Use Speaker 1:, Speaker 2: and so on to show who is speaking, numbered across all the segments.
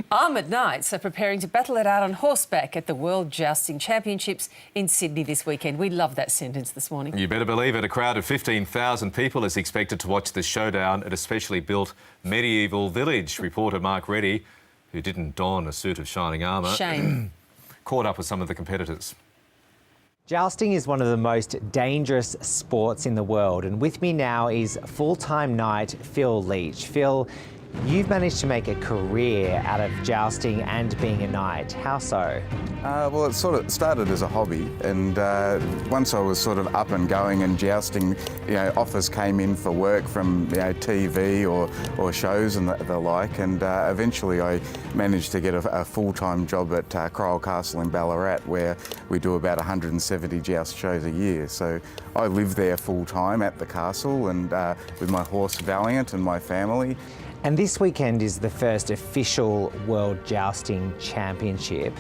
Speaker 1: Armoured knights are preparing to battle it out on horseback at the World Jousting Championships in Sydney this weekend. We love that sentence this morning.
Speaker 2: You better believe it. A crowd of 15,000 people is expected to watch the showdown at a specially built medieval village. Reporter Mark Reddie, who didn't don a suit of shining armour,
Speaker 1: Shame.
Speaker 2: caught up with some of the competitors.
Speaker 3: Jousting is one of the most dangerous sports in the world, and with me now is full-time knight Phil Leitch. Phil, you've managed to make a career out of jousting and being a knight. How so?
Speaker 4: Well, it sort of started as a hobby, and once I was sort of up and going and jousting, offers came in for work from TV or shows and the like, and eventually I managed to get a full-time job at Cryle Castle in Ballarat, where we do about 170 joust shows a year. So I live there full-time at the castle and with my horse Valiant and my family.
Speaker 3: And this weekend is the first official World Jousting Championship.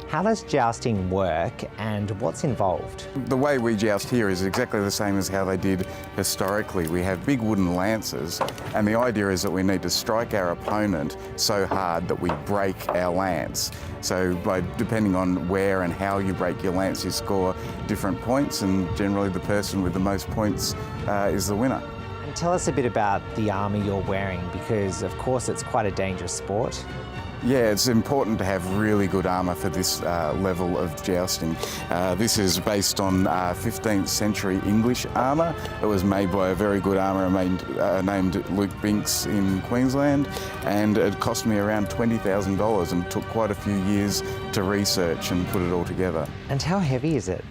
Speaker 3: How does jousting work and what's involved?
Speaker 4: The way we joust here is exactly the same as how they did historically. We have big wooden lances, and the idea is that we need to strike our opponent so hard that we break our lance. So depending on where and how you break your lance, you score different points, and generally the person with the most points is the winner.
Speaker 3: And tell us a bit about the armour you're wearing, because of course it's quite a dangerous sport.
Speaker 4: Yeah, it's important to have really good armour for this level of jousting. This is based on 15th century English armour. It was made by a very good armourer named Luke Binks in Queensland, and it cost me around $20,000 and took quite a few years to research and put it all together.
Speaker 3: And how heavy is it?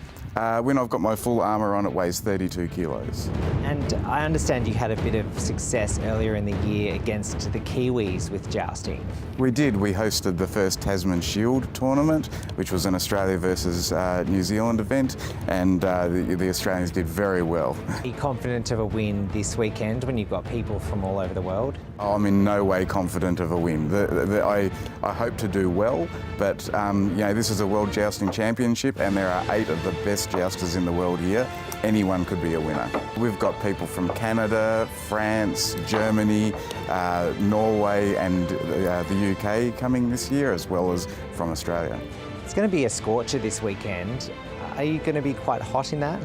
Speaker 4: When I've got my full armour on, it weighs 32 kilos.
Speaker 3: And I understand you had a bit of success earlier in the year against the Kiwis with jousting.
Speaker 4: We did. We hosted the first Tasman Shield tournament, which was an Australia versus New Zealand event, and the Australians did very well.
Speaker 3: Are you confident of a win this weekend when you've got people from all over the world?
Speaker 4: I'm in no way confident of a win. I hope to do well, but this is a World Jousting Championship, and there are 8 of the best jousters in the world here. Anyone could be a winner. We've got people from Canada, France, Germany, Norway and the UK coming this year, as well as from Australia.
Speaker 3: It's going to be a scorcher this weekend. Are you going to be quite hot in that?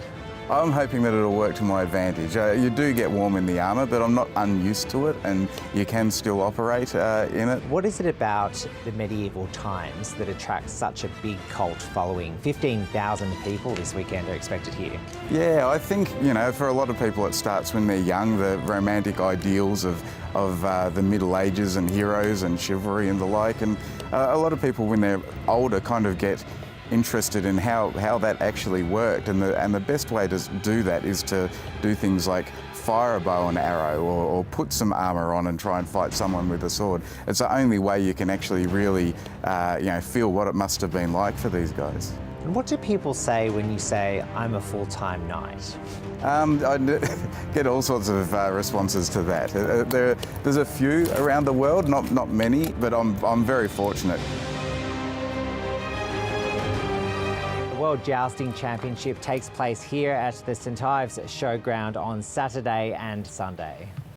Speaker 4: I'm hoping that it'll work to my advantage. You do get warm in the armour, but I'm not unused to it, and you can still operate in it.
Speaker 3: What is it about the medieval times that attracts such a big cult following? 15,000 people this weekend are expected here.
Speaker 4: Yeah, I think, for a lot of people it starts when they're young, the romantic ideals of the Middle Ages and heroes and chivalry and the like, and a lot of people when they're older kind of get interested in how that actually worked, and the best way to do that is to do things like fire a bow and arrow or put some armour on and try and fight someone with a sword. It's the only way you can actually really feel what it must have been like for these guys.
Speaker 3: And what do people say when you say, I'm a full-time knight?
Speaker 4: I get all sorts of responses to that. There's a few around the world, not many, but I'm very fortunate.
Speaker 3: The World Jousting Championship takes place here at the St Ives Showground on Saturday and Sunday.